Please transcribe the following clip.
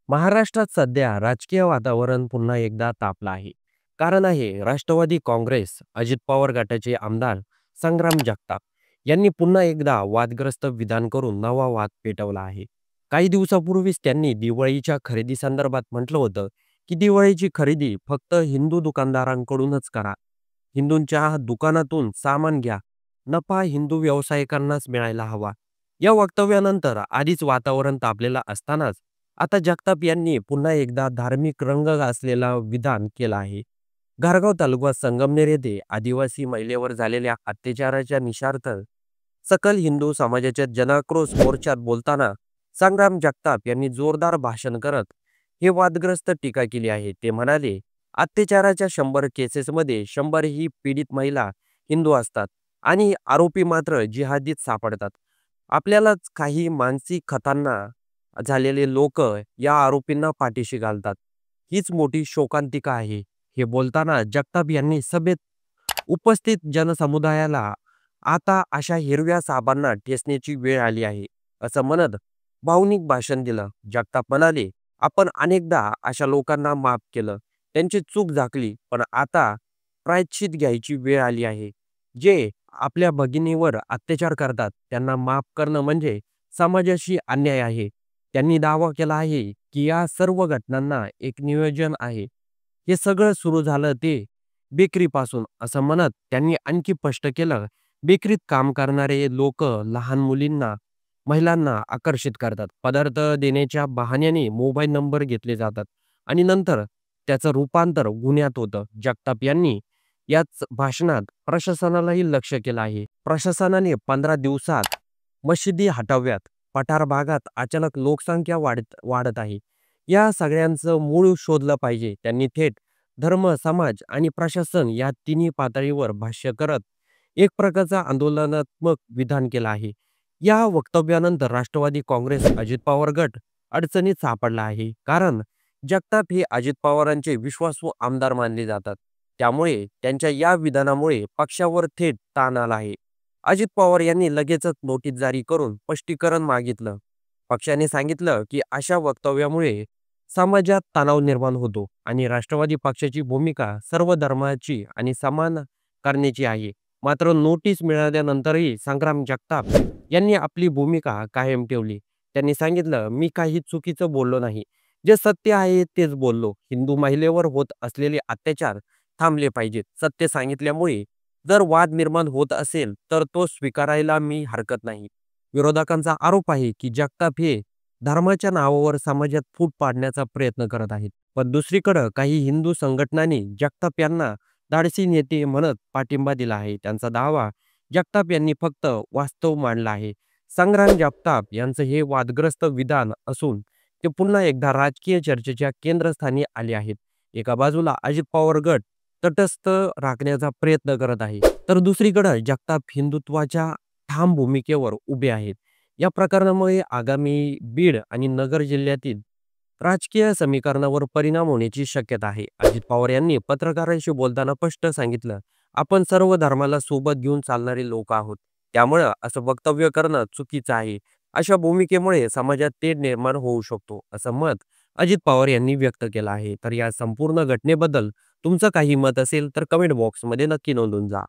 महाराष्ट्रात सध्या राजकीय वातावरण पुन्हा एकदा तापलं आहे. कारण आहे राष्ट्रवादी काँग्रेस अजित पवार गटाचे आमदार संग्राम जगताप यांनी पुन्हा एकदा वादग्रस्त विधान करून नवा वाद पेटवला आहे. काही दिवसापूर्वीच त्यांनी दिवाळीच्या खरेदी संदर्भात म्हटलं होतं की दिवाळीची खरेदी फक्त हिंदू दुकानदारांकडूनच करा. हिंदूंच्या दुकानातून सामान घ्या. नफा हिंदू व्यावसायिकांनाच मिळायला हवा. या वक्तव्यानंतर आधीच वातावरण तापलेलं असतानाच आता जगताप यांनी पुन्हा एकदा धार्मिक रंग असलेला विधान केलं आहे. घारगाव तालुका संगमनेर येथे आदिवासी महिलेवर झालेल्या अत्याचाराच्या निषेधार्थ सकल हिंदू समाजाच्या जनाक्रोश मोर्चात बोलताना संग्राम जगताप यांनी जोरदार भाषण करत हे वादग्रस्त टीका केली आहे. ते म्हणाले, अत्याचाराच्या 100 केसेसमध्ये 100 ही पीडित महिला हिंदू असतात आणि आरोपी मात्र जिहादीत सापडतात. आपल्यालाच काही मानसिक खतांना झालेले लोक या आरोपींना पाठीशी घालतात. हीच मोठी शोकांतिका आहे. हे बोलताना जगताप यांनी सभेत उपस्थित जनसमुदायाला आता अशा हिरव्या सापांना ठेचण्याची वेळ आली आहे, असं म्हणत भावनिक भाषण दिलं. जगताप म्हणाले, आपण अनेकदा अशा लोकांना माफ केलं, त्यांची चूक झाकली, पण आता प्रायश्चित घ्यायची वेळ आली आहे. जे आपल्या भगिनीवर अत्याचार करतात त्यांना माफ करणं म्हणजे समाजाशी अन्याय आहे. त्यांनी दावा केला आहे की या सर्व घटनांना एक नियोजन आहे. हे सगळं सुरू झालं ते बेकरीपासून, असं म्हणत त्यांनी आणखी स्पष्ट केलं, बेकरीत काम करणारे लोक लहान मुलींना, महिलांना आकर्षित करतात. पदार्थ देण्याच्या बहाण्याने मोबाईल नंबर घेतले जातात आणि नंतर त्याचं रूपांतर गुन्ह्यात होतं. जगताप यांनी याच भाषणात प्रशासनालाही लक्ष केलं आहे. प्रशासनाने 15 दिवसात मशिदी हटवाव्यात. पठार भागात अचानक लोकसंख्या वाढत आहे. या सगळ्यांचं मूळ शोधलं पाहिजे. त्यांनी थेट धर्म, समाज आणि प्रशासन या तिन्ही पातळीवर भाष्य करत एक प्रकारचा आंदोलनात्मक विधान केलं आहे. या वक्तव्यानंतर राष्ट्रवादी काँग्रेस अजित पवार गट अडचणीत सापडला आहे. कारण जगताप हे अजित पवारांचे विश्वासू आमदार मानले जातात. त्यामुळे त्यांच्या या विधानामुळे पक्षावर थेट ताण आला आहे. अजित पवार यांनी लगेचच नोटीस जारी करून स्पष्टीकरण मागितलं. पक्षाने सांगितलं की अशा वक्तव्यामुळे समाजात तणाव निर्माण होतो आणि राष्ट्रवादी पक्षाची भूमिका सर्व धर्माची आणि समान करण्याची आहे. मात्र नोटीस मिळाल्यानंतरही संग्राम जगताप यांनी आपली भूमिका कायम ठेवली. त्यांनी सांगितलं, मी काही चुकीचं बोललो नाही. जे सत्य आहे तेच बोललो. हिंदू महिलेवर होत असलेले अत्याचार थांबले पाहिजेत. सत्य सांगितल्यामुळे जर वाद निर्माण होत असेल तर तो स्वीकारायला मी हरकत नाही. विरोधकांचा आरोप आहे की जगताप हे धर्माच्या नावावर समाजात फूट पाडण्याचा प्रयत्न करत आहेत. पण दुसरीकडे काही हिंदू संघटनांनी जगताप यांना धाडसी नेते म्हणत पाठिंबा दिला आहे. त्यांचा दावा, जगताप यांनी फक्त वास्तव मांडला आहे. संग्राम जगताप यांचं हे वादग्रस्त विधान असून ते पुन्हा एकदा राजकीय चर्चेच्या केंद्रस्थानी आले आहेत. एका बाजूला अजित पवार गट तटस्थ राखण्याचा प्रयत्न करत आहे, तर दुसरीकडे जगताप हिंदुत्वाच्या ठाम भूमिकेवर उभे आहेत. या प्रकरणामुळे आगामी बीड आणि नगर जिल्ह्यातील राजकीय समीकरणावर परिणाम होण्याची शक्यता आहे. अजित पवार यांनी पत्रकारांशी बोलताना स्पष्ट सांगितलं, आपण सर्व धर्माला सोबत घेऊन चालणारे लोक आहोत. त्यामुळे असं वक्तव्य करणं चुकीचं आहे. अशा भूमिकेमुळे समाजात तेढ निर्माण होऊ शकतो, असं मत अजित पवार यांनी व्यक्त केलं आहे. तर या संपूर्ण घटनेबद्दल तुमचं काही मत असेल तर कमेंट बॉक्समध्ये नक्की नोंदवून जा.